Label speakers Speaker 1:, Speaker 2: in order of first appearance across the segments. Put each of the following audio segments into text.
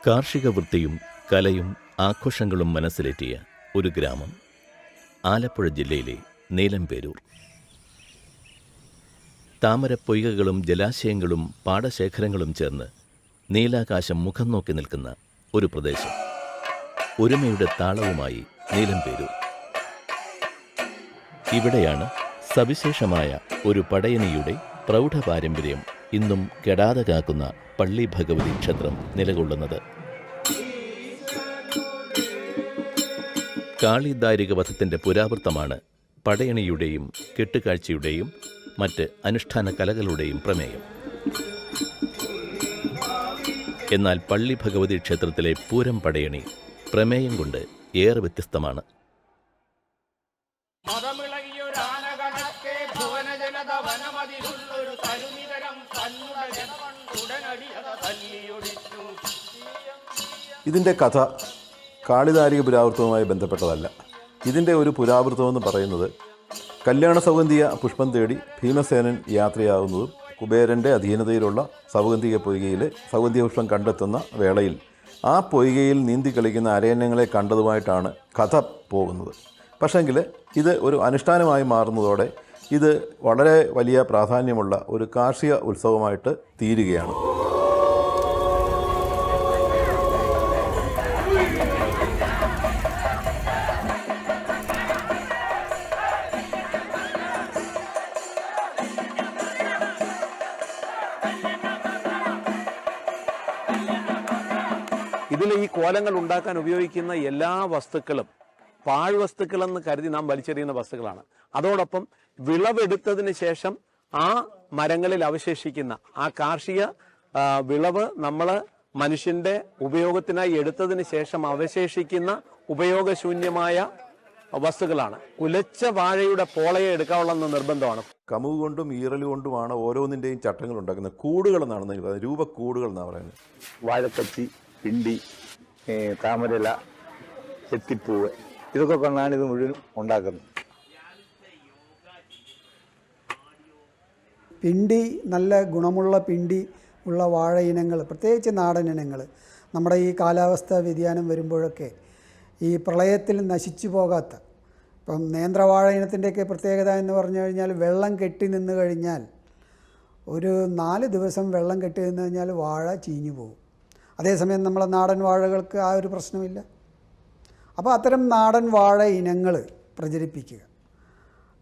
Speaker 1: കാർഷിക വൃത്തിയും കലയും ആഘോഷങ്ങളും മനസ്സിലേറ്റിയ ഒരു ഗ്രാമം ആലപ്പുഴ ജില്ലയിലെ നീലംപേരൂർ. താമരപ്പൊയ്കകളും ജലാശയങ്ങളും പാടശേഖരങ്ങളും ചേർന്ന് നീലാകാശം മുഖം നോക്കി നിൽക്കുന്ന ഒരു പ്രദേശം. ഒരുമയുടെ താളവുമായി നീലംപേരൂർ. ഇവിടെയാണ് സവിശേഷമായ ഒരു പടയണിയുടെ പ്രൗഢപാരമ്പര്യം ഇന്നും കെടാതെ കാക്കുന്ന പള്ളി ഭഗവതി ക്ഷേത്രം നിലകൊള്ളുന്നത്. കാളിദാരിക വധത്തിൻ്റെ പുരാവൃത്തമാണ് പടയണിയുടെയും കെട്ടുകാഴ്ചയുടെയും മറ്റ് അനുഷ്ഠാന കലകളുടെയും പ്രമേയം. എന്നാൽ പള്ളി ഭഗവതി ക്ഷേത്രത്തിലെ പൂരം പടയണി പ്രമേയം കൊണ്ട് ഏറെ വ്യത്യസ്തമാണ്.
Speaker 2: ഇതിൻ്റെ കഥ കാളിദാരിക പുരാവൃത്തവുമായി ബന്ധപ്പെട്ടതല്ല. ഇതിൻ്റെ ഒരു പുരാവൃത്തമെന്ന് പറയുന്നത് കല്യാണ സൗഗന്ധിക പുഷ്പം തേടി ഭീമസേനൻ യാത്രയാകുന്നതും കുബേരൻ്റെ അധീനതയിലുള്ള സൗഗന്ധിക പൊയ്കയിൽ സൗഗന്ധിക പുഷ്പം കണ്ടെത്തുന്ന വേളയിൽ ആ പൊയ്കയിൽ നീന്തി കളിക്കുന്ന അരയന്നങ്ങളെ കണ്ടതുമായിട്ടാണ് കഥ പോകുന്നത്. പക്ഷെങ്കിൽ ഇത് ഒരു അനുഷ്ഠാനമായി മാറുന്നതോടെ ഇത് വളരെ വലിയ പ്രാധാന്യമുള്ള ഒരു കാർഷിക ഉത്സവമായിട്ട് തീരുകയാണ്.
Speaker 3: ഇതിൽ ഈ കോലങ്ങൾ ഉണ്ടാക്കാൻ ഉപയോഗിക്കുന്ന എല്ലാ വസ്തുക്കളും പാഴ്വസ്തുക്കളെന്ന് കരുതി നാം വലിച്ചെറിയുന്ന വസ്തുക്കളാണ്. അതോടൊപ്പം വിളവെടുത്തതിന് ശേഷം ആ മരങ്ങളിൽ അവശേഷിക്കുന്ന ആ കാർഷിക വിളവ് നമ്മൾ മനുഷ്യന്റെ ഉപയോഗത്തിനായി എടുത്തതിന് ശേഷം അവശേഷിക്കുന്ന ഉപയോഗശൂന്യമായ വസ്തുക്കളാണ്. കുലച്ച വാഴയുടെ പോളയെ എടുക്കാവുള്ള നിർബന്ധമാണ്.
Speaker 2: കമുക് കൊണ്ടും ഈറലുകൊണ്ടുമാണ് ഓരോന്നിൻ്റെയും ചട്ടങ്ങൾ ഉണ്ടാക്കുന്നത്. കൂടുകളെന്നാണ് പറയുന്നത്, രൂപക്കൂടുകൾ എന്നാണ് പറയുന്നത്.
Speaker 4: വാഴക്കച്ചി, പിണ്ടി, താമരല, ചെത്തിപ്പൂവ്, ഇതൊക്കെ കൊണ്ടാണ് ഇത് മുഴുവൻ ഉണ്ടാക്കുന്നത്.
Speaker 5: പിണ്ടി, നല്ല ഗുണമുള്ള പിണ്ടി ഉള്ള വാഴ ഇനങ്ങൾ, പ്രത്യേകിച്ച് നാടൻ ഇനങ്ങൾ, നമ്മുടെ ഈ കാലാവസ്ഥ വ്യതിയാനം വരുമ്പോഴൊക്കെ ഈ പ്രളയത്തിൽ നശിച്ചു പോകാത്ത, ഇപ്പം നേന്ത്രവാഴ ഇനത്തിൻ്റെയൊക്കെ പ്രത്യേകത എന്ന് പറഞ്ഞു കഴിഞ്ഞാൽ വെള്ളം കെട്ടി നിന്ന് കഴിഞ്ഞാൽ ഒരു 4 ദിവസം വെള്ളം കെട്ടി നിന്ന് കഴിഞ്ഞാൽ വാഴ ചീഞ്ഞു പോകും. അതേസമയം നമ്മളെ നാടൻ വാഴകൾക്ക് ആ ഒരു പ്രശ്നമില്ല. അപ്പോൾ അത്തരം നാടൻ വാഴ ഇനങ്ങൾ പ്രചരിപ്പിക്കുക,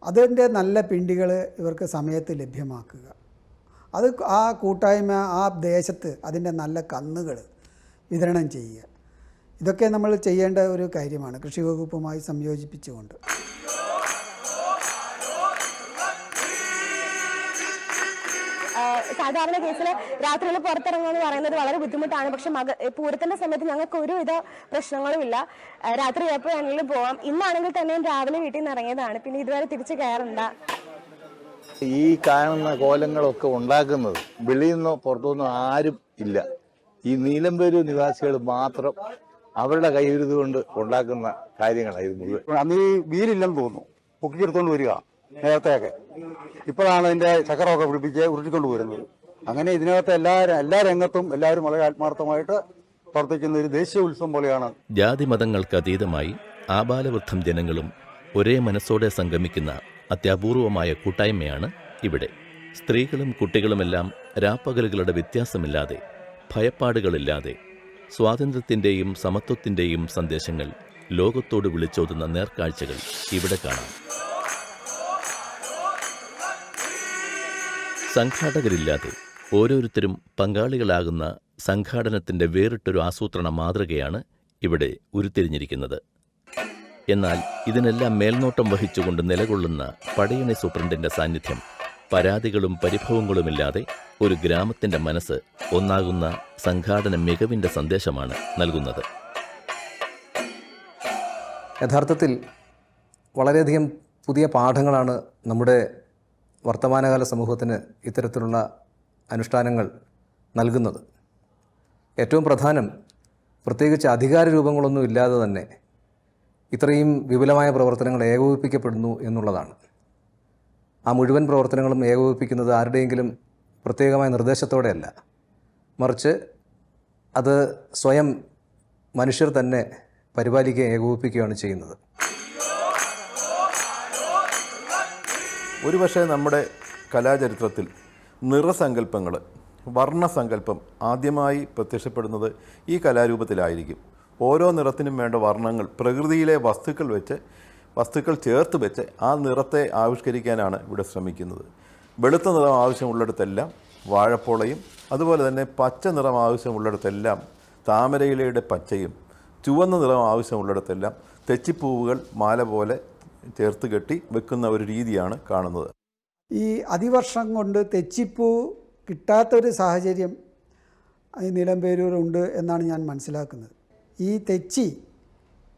Speaker 5: അതിൻ്റെ നല്ല പിണ്ടികൾ ഇവർക്ക് സമയത്ത് ലഭ്യമാക്കുക, അത് ആ കൂട്ടായ്മ ആ ദേശത്ത് അതിൻ്റെ നല്ല കന്നുകൾ വിതരണം ചെയ്യുക, ഇതൊക്കെ നമ്മൾ ചെയ്യേണ്ട ഒരു കാര്യമാണ് കൃഷി വകുപ്പുമായി സംയോജിപ്പിച്ചുകൊണ്ട്.
Speaker 6: സാധാരണ കേസിൽ രാത്രിയിൽ പുറത്തിറങ്ങുക എന്ന് പറയുന്നത് വളരെ ബുദ്ധിമുട്ടാണ്. പക്ഷെ പൂരത്തിന്റെ സമയത്ത് ഞങ്ങൾക്ക് ഒരുവിധ പ്രശ്നങ്ങളുമില്ല. രാത്രി എപ്പോഴാണെങ്കിലും പോവാം. ഇന്നാണെങ്കിൽ തന്നെയും രാവിലെ വീട്ടിൽ നിന്ന് ഇറങ്ങിയതാണ്, പിന്നെ ഇതുവരെ തിരിച്ചു കയറണ്ട.
Speaker 4: ഈ കാണുന്ന കോലങ്ങളൊക്കെ ഉണ്ടാക്കുന്നത് വെളിയിൽ നിന്നോ പുറത്തുനിന്നോ ആരും ഇല്ല. ഈ നീലംപേരൂർ നിവാസികൾ മാത്രം അവരുടെ കൈവിരുത് കൊണ്ട് ഉണ്ടാക്കുന്ന കാര്യങ്ങളായിരുന്നു മുഴുവൻ.
Speaker 7: അന്ന് ഈ വീലില്ലെന്ന് തോന്നുന്നു, പൊക്കിയെടുത്തോണ്ട് വരിക നേരത്തെയൊക്കെ. ഇപ്പോഴാണ് അതിന്റെ ചക്രമൊക്കെ പിടിപ്പിച്ച് ഉരുട്ടിക്കൊണ്ട് വരുന്നത്. അങ്ങനെ ഇതിനകത്ത് എല്ലാ രംഗത്തും എല്ലാവരും വളരെ ആത്മാർത്ഥമായിട്ട് പ്രവർത്തിക്കുന്ന ഒരു ദേശീയ ഉത്സവം പോലെയാണ്.
Speaker 1: ജാതി മതങ്ങൾക്ക് അതീതമായി ആബാലവൃദ്ധം ജനങ്ങളും ഒരേ മനസ്സോടെ സംഗമിക്കുന്ന അത്യപൂർവമായ കൂട്ടായ്മയാണ് ഇവിടെ. സ്ത്രീകളും കുട്ടികളുമെല്ലാം രാപ്പകലുകളുടെ വ്യത്യാസമില്ലാതെ, ഭയപ്പാടുകളില്ലാതെ സ്വാതന്ത്ര്യത്തിൻ്റെയും സമത്വത്തിൻ്റെയും സന്ദേശങ്ങൾ ലോകത്തോട് വിളിച്ചോതുന്ന നേർക്കാഴ്ചകൾ ഇവിടെ കാണാം. സംഘാടകരില്ലാതെ ഓരോരുത്തരും പങ്കാളികളാകുന്ന സംഘാടനത്തിൻ്റെ വേറിട്ടൊരു ആസൂത്രണ മാതൃകയാണ് ഇവിടെ ഉരുത്തിരിഞ്ഞിരിക്കുന്നത്. എന്നാൽ ഇതിനെല്ലാം മേൽനോട്ടം വഹിച്ചുകൊണ്ട് നിലകൊള്ളുന്ന പടയണി സൂപ്രണ്ടിൻ്റെ സാന്നിധ്യം പരാതികളും പരിഭവങ്ങളുമില്ലാതെ ഒരു ഗ്രാമത്തിൻ്റെ മനസ്സ് ഒന്നാകുന്ന സംഘാടന മികവിൻ്റെ സന്ദേശമാണ് നൽകുന്നത്.
Speaker 8: യഥാർത്ഥത്തിൽ വളരെയധികം പുതിയ പാഠങ്ങളാണ് നമ്മുടെ വർത്തമാനകാല സമൂഹത്തിന് ഇത്തരത്തിലുള്ള അനുഷ്ഠാനങ്ങൾ നൽകുന്നത്. ഏറ്റവും പ്രധാനം, പ്രത്യേകിച്ച് അധികാര രൂപങ്ങളൊന്നും ഇല്ലാതെ തന്നെ ഇത്രയും വിപുലമായ പ്രവർത്തനങ്ങൾ ഏകോപിപ്പിക്കപ്പെടുന്നു എന്നുള്ളതാണ്. ആ മുഴുവൻ പ്രവർത്തനങ്ങളും ഏകോപിപ്പിക്കുന്നത് ആരുടെയെങ്കിലും പ്രത്യേകമായ നിർദ്ദേശത്തോടെയല്ല, മറിച്ച് അത് സ്വയം മനുഷ്യർ തന്നെ പരിപാലിക്കുകയും ഏകോപിപ്പിക്കുകയാണ് ചെയ്യുന്നത്.
Speaker 2: ഒരുപക്ഷെ നമ്മുടെ കലാചരിത്രത്തിൽ നിറസങ്കല്പങ്ങൾ, വർണ്ണസങ്കല്പം ആദ്യമായി പ്രത്യക്ഷപ്പെടുന്നത് ഈ കലാരൂപത്തിലായിരിക്കും. ഓരോ നിറത്തിനും വേണ്ട വർണ്ണങ്ങൾ പ്രകൃതിയിലെ വസ്തുക്കൾ ചേർത്ത് വെച്ച് ആ നിറത്തെ ആവിഷ്കരിക്കാനാണ് ഇവിടെ ശ്രമിക്കുന്നത്. വെളുത്ത നിറം ആവശ്യമുള്ളിടത്തെല്ലാം വാഴപ്പോളയും, അതുപോലെ തന്നെ പച്ച നിറം ആവശ്യമുള്ളിടത്തെല്ലാം താമരയിലയുടെ പച്ചയും, ചുവന്ന നിറം ആവശ്യമുള്ളിടത്തെല്ലാം തെച്ചിപ്പൂവുകൾ മാല പോലെ ചേർത്ത് കെട്ടി വെക്കുന്ന ഒരു രീതിയാണ് കാണുന്നത്.
Speaker 5: ഈ അതിവർഷം കൊണ്ട് തെച്ചിപ്പൂ കിട്ടാത്തൊരു സാഹചര്യം ഈ നിലമ്പേരൂരുണ്ട് എന്നാണ് ഞാൻ മനസ്സിലാക്കുന്നത്. ഈ തെച്ചി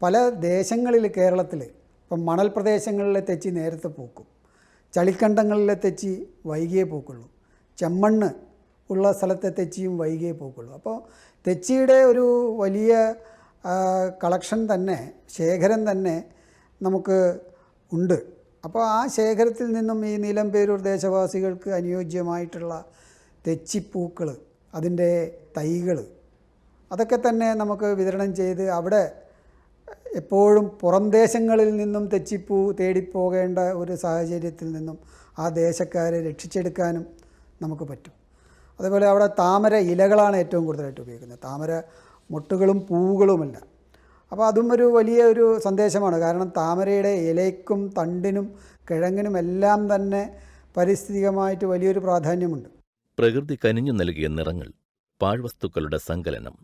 Speaker 5: പല ദേശങ്ങളിൽ കേരളത്തിൽ, ഇപ്പം മണൽ പ്രദേശങ്ങളിലെ തെച്ചി നേരത്തെ പൂക്കും, ചളിക്കണ്ടങ്ങളിലെ തെച്ചി വൈകിയേ പൂക്കുള്ളൂ, ചെമ്മണ്ണ് ഉള്ള സ്ഥലത്തെ തെച്ചിയും വൈകിയേ പൂക്കുള്ളൂ. അപ്പോൾ തെച്ചിയുടെ ഒരു വലിയ കളക്ഷൻ തന്നെ, ശേഖരം തന്നെ നമുക്ക് ഉണ്ട്. അപ്പോൾ ആ ശേഖരത്തിൽ നിന്നും ഈ നിലമ്പേരൂർ ദേശവാസികൾക്ക് അനുയോജ്യമായിട്ടുള്ള തെച്ചിപ്പൂക്കൾ, അതിൻ്റെ തൈകൾ, അതൊക്കെ തന്നെ നമുക്ക് വിതരണം ചെയ്ത് അവിടെ എപ്പോഴും പുറം ദേശങ്ങളിൽ നിന്നും തെച്ചിപ്പൂ തേടിപ്പോകേണ്ട ഒരു സാഹചര്യത്തിൽ നിന്നും ആ ദേശക്കാരെ രക്ഷിച്ചെടുക്കാനും നമുക്ക് പറ്റും. അതേപോലെ അവിടെ താമര ഇലകളാണ് ഏറ്റവും കൂടുതലായിട്ട് ഉപയോഗിക്കുന്നത്, താമര മൊട്ടുകളും പൂവുകളുമല്ല. അപ്പോൾ അതും ഒരു വലിയൊരു സന്ദേശമാണ്. കാരണം താമരയുടെ ഇലയ്ക്കും തണ്ടിനും കിഴങ്ങിനും എല്ലാം തന്നെ പാരിസ്ഥിതികമായിട്ട് വലിയൊരു പ്രാധാന്യമുണ്ട്.
Speaker 1: പ്രകൃതി കനിഞ്ഞു നൽകിയ നിറങ്ങൾ, പാഴ്വസ്തുക്കളുടെ സങ്കലനം,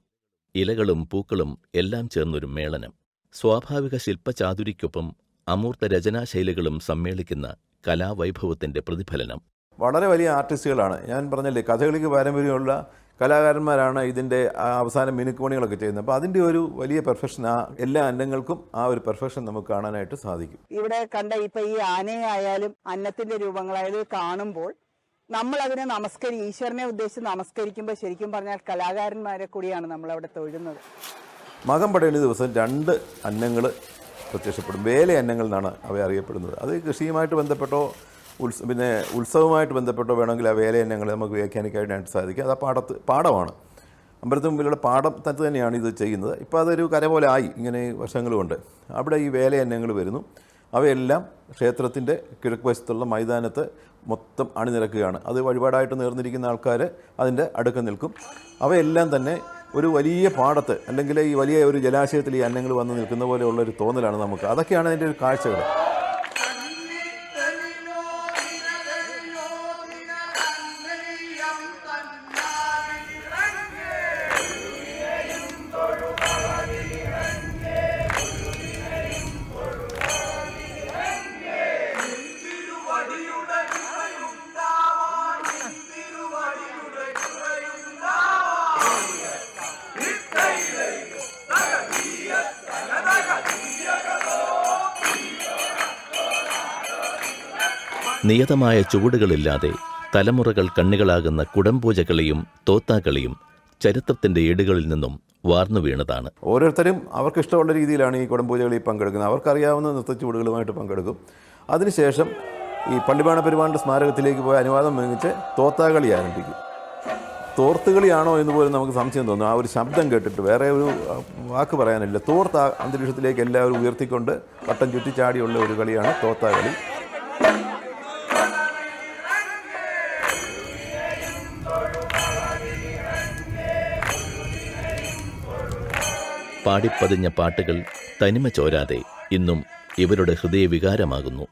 Speaker 1: ഇലകളും പൂക്കളും എല്ലാം ചേർന്നൊരു മേളനം, സ്വാഭാവിക ശില്പചാതുരിക്കൊപ്പം അമൂർത്ത രചനാശൈലികളും സമ്മേളിക്കുന്ന കലാവൈഭവത്തിന്റെ പ്രതിഫലനം.
Speaker 2: വളരെ വലിയ ആർട്ടിസ്റ്റുകളാണ്. ഞാൻ പറഞ്ഞല്ലേ, കഥകളിക്ക് പാരമ്പര്യമുള്ള കലാകാരന്മാരാണ് ഇതിൻ്റെ അവസാന മിനുക്കുപണികളൊക്കെ ചെയ്യുന്നത്. അപ്പോൾ അതിൻ്റെ ഒരു വലിയ പെർഫെക്ഷൻ, ആ എല്ലാ അന്നങ്ങൾക്കും ആ ഒരു പെർഫെക്ഷൻ നമുക്ക് കാണാനായിട്ട് സാധിക്കും.
Speaker 9: ഇവിടെ കണ്ട ഇപ്പൊ ഈ ആനയായാലും അന്നത്തിന്റെ രൂപങ്ങളായാലും കാണുമ്പോൾ നമ്മൾ അതിനെ ഈശ്വരനെ ഉദ്ദേശിച്ച് നമസ്കരിക്കുമ്പോൾ ശരിക്കും പറഞ്ഞാൽ കലാകാരന്മാരെ കൂടിയാണ് നമ്മളവിടെ തൊഴുന്നത്.
Speaker 2: മകം പടയണി ദിവസം 2 അന്നങ്ങൾ പ്രത്യക്ഷപ്പെടും. വേല അന്നങ്ങൾ എന്നാണ് അവ അറിയപ്പെടുന്നത്. അത് കൃഷിയുമായിട്ട് ബന്ധപ്പെട്ടോ പിന്നെ ഉത്സവമായിട്ട് ബന്ധപ്പെട്ടോ വേണമെങ്കിൽ ആ വേല അന്നങ്ങൾ നമുക്ക് വ്യാഖ്യാനിക്കാനായിട്ട് സാധിക്കും. അത് ആ പാടമാണ്, അമ്പലത്തിന് മുമ്പിലുള്ള പാടത്ത് തന്നെയാണ് ഇത് ചെയ്യുന്നത്. ഇപ്പോൾ അതൊരു കര പോലെ ആയി, ഇങ്ങനെ വർഷങ്ങളുമുണ്ട്. അവിടെ ഈ വേല അന്നങ്ങൾ വരുന്നു. അവയെല്ലാം ക്ഷേത്രത്തിൻ്റെ കിഴക്ക് വശത്തുള്ള മൈതാനത്ത് മൊത്തം അണിനിരക്കുകയാണ്. അത് വഴിപാടായിട്ട് നേർന്നിരിക്കുന്ന ആൾക്കാർ അതിൻ്റെ അടുക്ക നിൽക്കും. അവയെല്ലാം തന്നെ ഒരു വലിയ പാടത്ത്, അല്ലെങ്കിൽ ഈ വലിയ ഒരു ജലാശയത്തിൽ ഈ അന്നങ്ങൾ വന്ന് നിൽക്കുന്ന പോലെയുള്ളൊരു തോന്നലാണ് നമുക്ക്. അതൊക്കെയാണ് അതിൻ്റെ ഒരു കാഴ്ചകൾ.
Speaker 1: നിയതമായ ചുവടുകളില്ലാതെ തലമുറകൾ കണ്ണികളാകുന്ന കുടംപൂജകളിയും തോത്താക്കളിയും ചരിത്രത്തിന്റെ ഏടുകളിൽ നിന്നും വാർന്നു വീണതാണ്.
Speaker 2: ഓരോരുത്തരും അവർക്ക് ഇഷ്ടമുള്ള രീതിയിലാണ് ഈ കുടംപൂജകളിൽ പങ്കെടുക്കുന്നത്. അവർക്കറിയാവുന്ന നൃത്തച്ചുവടുകളുമായിട്ട് പങ്കെടുക്കും. അതിനുശേഷം ഈ പള്ളിബാണ പെരുമാളുടെ സ്മാരകത്തിലേക്ക് പോയി അനുവാദം വാങ്ങിച്ച് തോത്താകളി ആരംഭിക്കും. തോർത്തുകളിയാണോ എന്ന് പോലും നമുക്ക് സംശയം തോന്നും. ആ ഒരു ശബ്ദം കേട്ടിട്ട് വേറെ ഒരു വാക്ക് പറയാനില്ല. തോർത്ത അന്തരീക്ഷത്തിലേക്ക് എല്ലാവരും ഉയർത്തിക്കൊണ്ട് വട്ടം ചുറ്റിച്ചാടിയുള്ള ഒരു കളിയാണ് തോത്താകളി.
Speaker 1: പാടിപ്പതിഞ്ഞ പാട്ടുകൾ തനിമ ചോരാതെ ഇന്നും ഇവരുടെ ഹൃദയവികാരമാകുന്നു.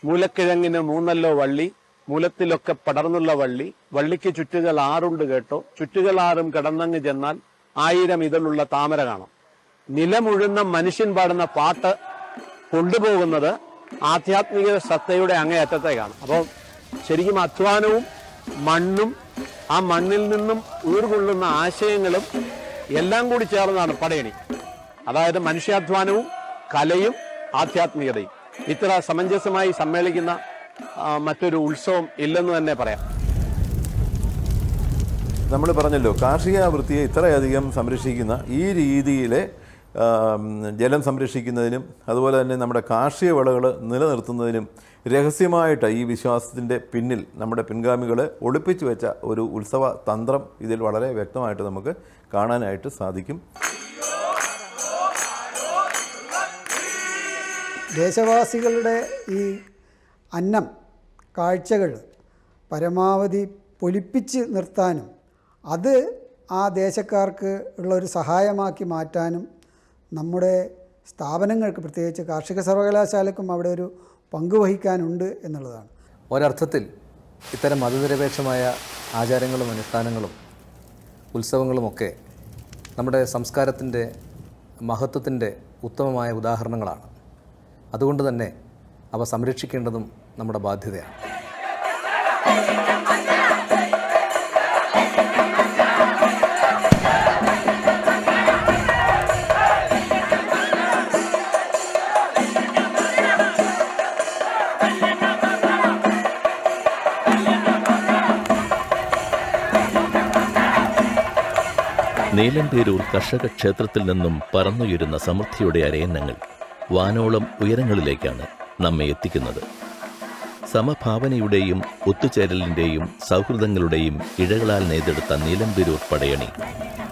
Speaker 3: മൂലക്കിഴങ്ങിന് മൂന്നല്ലോ വള്ളി, മൂലത്തിലൊക്കെ പടർന്നുള്ള വള്ളി, വള്ളിക്ക് ചുറ്റുകൾ 6 കേട്ടോ, ചുറ്റുകൾ 6 കിടന്നങ്ങ് ചെന്നാൽ 1000 ഇതളുള്ള താമര കാണാം. നിലമുഴുന്ന മനുഷ്യൻ പാടുന്ന പാട്ട് കൊണ്ടുപോകുന്നത് ആധ്യാത്മിക സത്തയുടെ അങ്ങേയറ്റത്തേക്കാണ്. അപ്പോൾ ശരിക്കും അധ്വാനവും മണ്ണും ആ മണ്ണിൽ നിന്നും ഊർകൊള്ളുന്ന ആശയങ്ങളും എല്ലാം കൂടി ചേർന്നാണ് പടയണി. അതായത് മനുഷ്യാധ്വാനവും കലയും ആധ്യാത്മികതയും ഇത്ര സമഞ്ജസമായി സമ്മേളിക്കുന്ന മറ്റൊരു ഉത്സവം ഇല്ലെന്ന് തന്നെ പറയാം.
Speaker 2: നമ്മൾ പറഞ്ഞല്ലോ, കാർഷിക വൃത്തിയെ ഇത്രയധികം സംരക്ഷിക്കുന്ന ഈ രീതിയിലെ ജലം സംരക്ഷിക്കുന്നതിനും അതുപോലെ തന്നെ നമ്മുടെ കാർഷിക വിളകൾ നിലനിർത്തുന്നതിനും രഹസ്യമായിട്ട് ഈ വിശ്വാസത്തിൻ്റെ പിന്നിൽ നമ്മുടെ പിൻഗാമികൾ ഒളിപ്പിച്ചു വെച്ച ഒരു ഉത്സവ തന്ത്രം ഇതിൽ വളരെ വ്യക്തമായിട്ട് നമുക്ക് കാണാനായിട്ട് സാധിക്കും.
Speaker 5: ദേശവാസികളുടെ ഈ അന്നം കാഴ്ചകൾ പരമാവധി പൊലിപ്പിച്ച് നിർത്താനും അത് ആ ദേശക്കാർക്ക് ഉള്ളൊരു സഹായമാക്കി മാറ്റാനും നമ്മുടെ സ്ഥാപനങ്ങൾക്ക്, പ്രത്യേകിച്ച് കാർഷിക സർവകലാശാലയ്ക്കും അവിടെ ഒരു പങ്കുവഹിക്കാനുണ്ട് എന്നുള്ളതാണ്.
Speaker 8: ഒരർത്ഥത്തിൽ ഇത്തരം മതനിരപേക്ഷമായ ആചാരങ്ങളും അനുഷ്ഠാനങ്ങളും ഉത്സവങ്ങളുമൊക്കെ നമ്മുടെ സംസ്കാരത്തിൻ്റെ മഹത്വത്തിൻ്റെ ഉത്തമമായ ഉദാഹരണങ്ങളാണ്. അതുകൊണ്ട് തന്നെ അവ സംരക്ഷിക്കേണ്ടതും നമ്മുടെ ബാധ്യതയാണ്.
Speaker 1: നീലമ്പേരൂർ കർഷക ക്ഷേത്രത്തിൽ നിന്നും പറന്നുയരുന്ന സമൃദ്ധിയുടെ അരയന്നങ്ങൾ വാനോളം ഉയരങ്ങളിലേക്കാണ് നമ്മെ എത്തിക്കുന്നത്. സമഭാവനയുടെയും ഒത്തുചേരലിൻ്റെയും സൗഹൃദങ്ങളുടെയും ഇഴകളാൽ നെയ്തെടുത്ത നീലമ്പേരൂർ പടയണി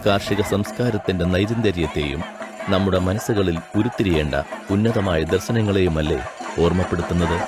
Speaker 1: കാർഷിക സംസ്കാരത്തിൻ്റെ നൈരന്തര്യത്തെയും നമ്മുടെ മനസ്സുകളിൽ ഉരുത്തിരിയേണ്ട ഉന്നതമായ ദർശനങ്ങളെയുമല്ലേ ഓർമ്മപ്പെടുത്തുന്നത്?